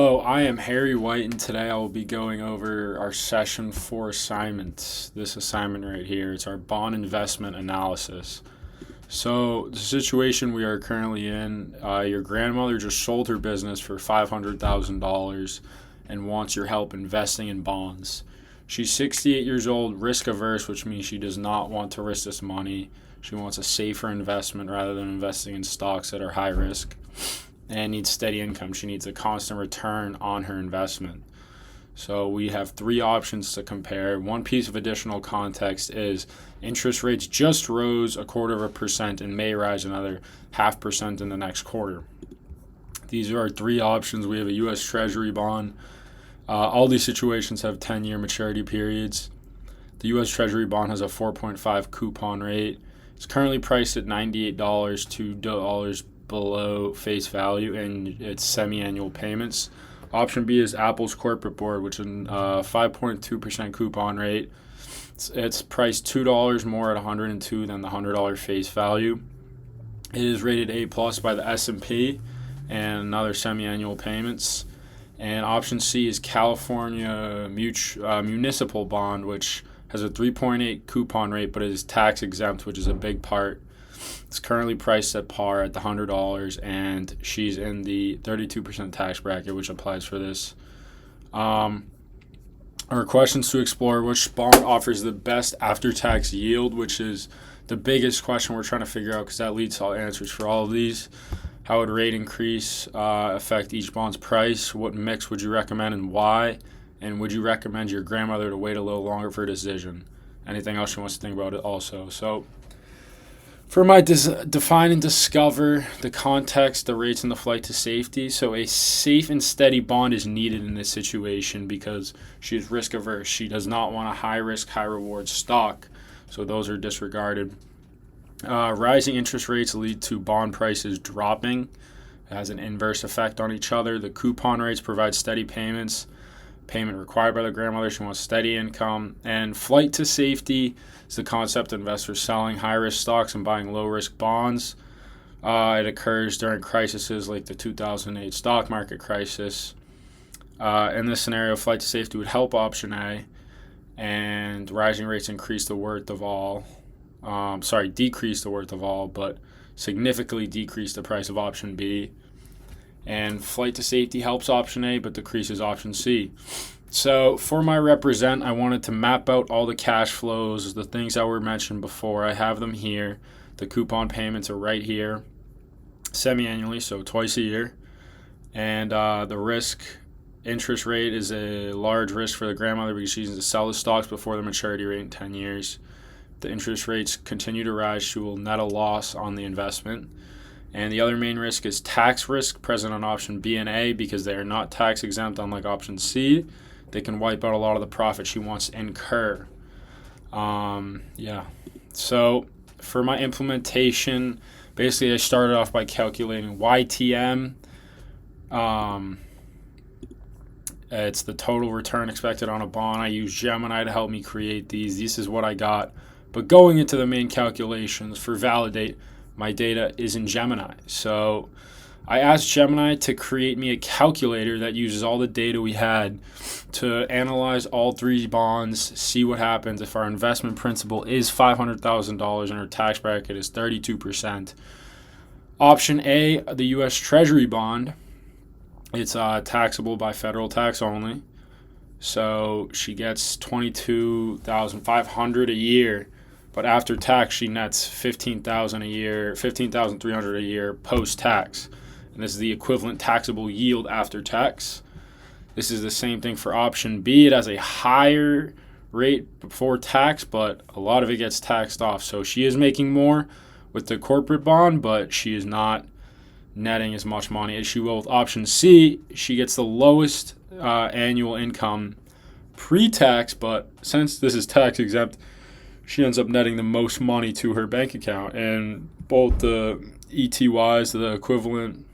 Hello, I am Harry White, and today I will be going over our session 4 assignment. This assignment right here, it's our bond investment analysis. So, the situation we are currently in, your grandmother just sold her business for $500,000 and wants your help investing in bonds. She's 68 years old, risk averse, which means she does not want to risk this money. She wants a safer investment rather than investing in stocks that are high risk, and needs steady income. She needs a constant return on her investment. So we have three options to compare. One piece of additional context is interest rates just rose 0.25% and may rise another 0.5% in the next quarter. These are our three options. We have a U.S. Treasury bond. All these situations have 10-year maturity periods. The U.S. Treasury bond has a 4.5 coupon rate. It's currently priced at $98 to $2 below face value in its semi-annual payments. Option B is Apple's corporate board, which is a 5.2% coupon rate. It's priced $2 more at 102 than the $100 face value. It is rated A+ by the S&P and another semi-annual payments. And option C is California municipal bond, which has a 3.8 coupon rate, but it is tax exempt, which is a big part. It's currently priced at par at the $100, and she's in the 32% tax bracket, which applies for this. Our questions to explore: which bond offers the best after-tax yield, which is the biggest question we're trying to figure out because that leads to all answers for all of these. How would rate increase affect each bond's price? What mix would you recommend and why? And would you recommend your grandmother to wait a little longer for a decision? Anything else she wants to think about it also. So for my define and discover the context, the rates, and the flight to safety. So a safe and steady bond is needed in this situation because she is risk averse. She does not want a high risk, high reward stock. So those are disregarded. Rising interest rates lead to bond prices dropping. It has an inverse effect on each other. The coupon rates provide steady payments. Payment required by the grandmother. She wants steady income. And flight to safety is the concept of investors selling high-risk stocks and buying low-risk bonds. It occurs during crises like the 2008 stock market crisis. In this scenario, flight to safety would help option A, and rising rates increase the worth of all. Decrease the worth of all, but significantly decrease the price of option B. And flight to safety helps option A, but decreases option C. So for my represent, I wanted to map out all the cash flows, the things that were mentioned before. I have them here. The coupon payments are right here, semi-annually, so twice a year. And the risk interest rate is a large risk for the grandmother because she needs to sell the stocks before the maturity rate in 10 years. The interest rates continue to rise. She will net a loss on the investment. And the other main risk is tax risk present on option B and A because they are not tax exempt, unlike option C. They can wipe out a lot of the profit she wants to incur. So for my implementation, basically I started off by calculating YTM. It's the total return expected on a bond. I use Gemini to help me create these. This is what I got. But going into the main calculations for validate, my data is in Gemini. So I asked Gemini to create me a calculator that uses all the data we had to analyze all three bonds, see what happens if our investment principal is $500,000 and our tax bracket is 32%. Option A, the U.S. Treasury bond, it's taxable by federal tax only. So she gets $22,500 a year. But after tax, she nets $15,000 a year, $15,300 a year post-tax. And this is the equivalent taxable yield after tax. This is the same thing for option B. It has a higher rate before tax, but a lot of it gets taxed off. So she is making more with the corporate bond, but she is not netting as much money as she will with option C. She gets the lowest annual income pre-tax, but since this is tax exempt, she ends up netting the most money to her bank account. And both the ETYs, the equivalent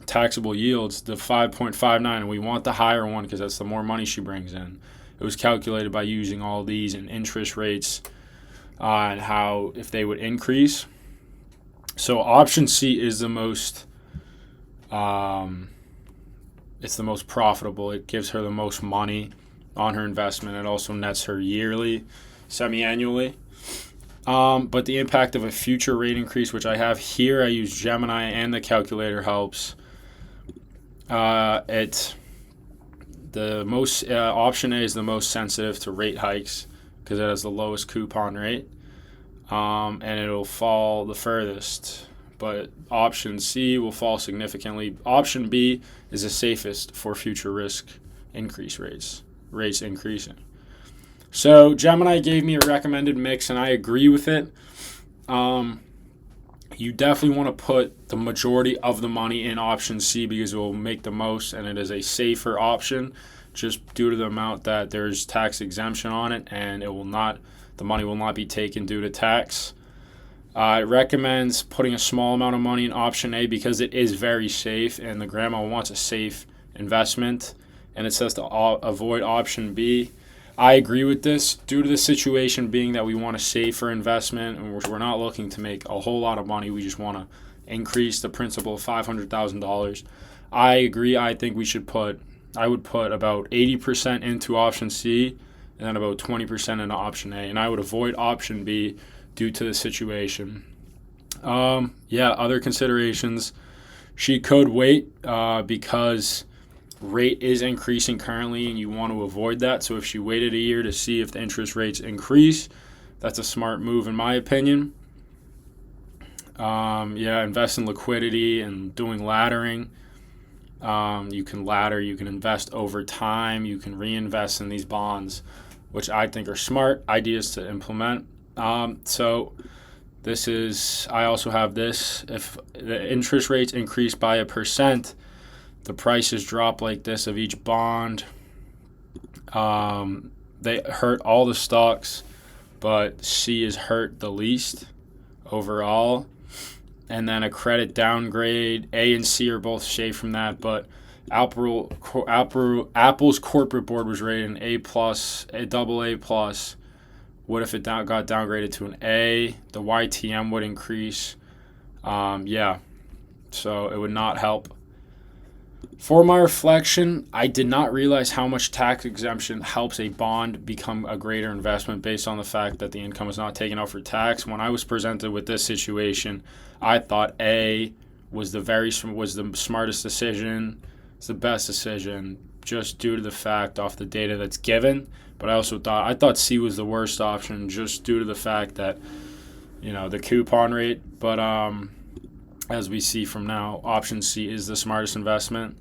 taxable yields, the 5.59, and we want the higher one because that's the more money she brings in. It was calculated by using all these and interest rates and how if they would increase. So option C is the most it's the most profitable. It gives her the most money on her investment. It also nets her yearly, semi-annually. But the impact of a future rate increase, which I have here, I use Gemini and the calculator helps. Option A is the most sensitive to rate hikes because it has the lowest coupon rate, and it'll fall the furthest. But option C will fall significantly. Option B is the safest for future risk increase rates increasing. So Gemini gave me a recommended mix, and I agree with it. You definitely want to put the majority of the money in option C because it will make the most, and it is a safer option just due to the amount that there's tax exemption on it, and the money will not be taken due to tax. It recommends putting a small amount of money in option A because it is very safe, and the grandma wants a safe investment, and it says to avoid option B. I agree with this due to the situation being that we want a safer investment, and we're not looking to make a whole lot of money. We just want to increase the principal of $500,000. I agree. I think I would put about 80% into option C and then about 20% into option A, and I would avoid option B due to the situation. Other considerations. She could wait because rate is increasing currently, and you want to avoid that. So if she waited a year to see if the interest rates increase, that's a smart move in my opinion. Invest in liquidity and doing laddering. You can ladder, you can invest over time, you can reinvest in these bonds, which I think are smart ideas to implement. I also have this. If the interest rates increase by 1%, the prices drop like this of each bond. They hurt all the stocks, but C is hurt the least overall. And then a credit downgrade. A and C are both safe from that, but Apple's corporate board was rated an A+, a AA+. What if it got downgraded to an A? The YTM would increase. So it would not help. For my reflection, I did not realize how much tax exemption helps a bond become a greater investment based on the fact that the income is not taken out for tax. When I was presented with this situation, I thought A was the smartest decision, it's the best decision, just due to the fact off the data that's given. But I thought C was the worst option just due to the fact that, the coupon rate. But as we see from now, option C is the smartest investment.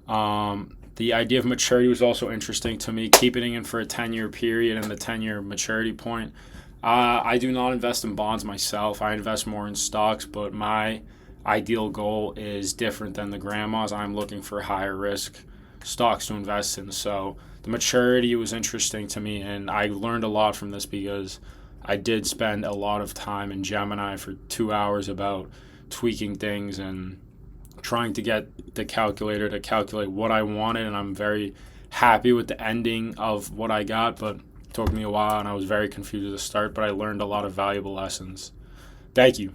The idea of maturity was also interesting to me, keeping it in for a 10-year period and the 10-year maturity point. I do not invest in bonds myself. I invest more in stocks, but my ideal goal is different than the grandma's. I'm looking for higher risk stocks to invest in. So the maturity was interesting to me, and I learned a lot from this because I did spend a lot of time in Gemini for 2 hours about tweaking things and trying to get the calculator to calculate what I wanted, and I'm very happy with the ending of what I got, but it took me a while and I was very confused at the start, but I learned a lot of valuable lessons. Thank you.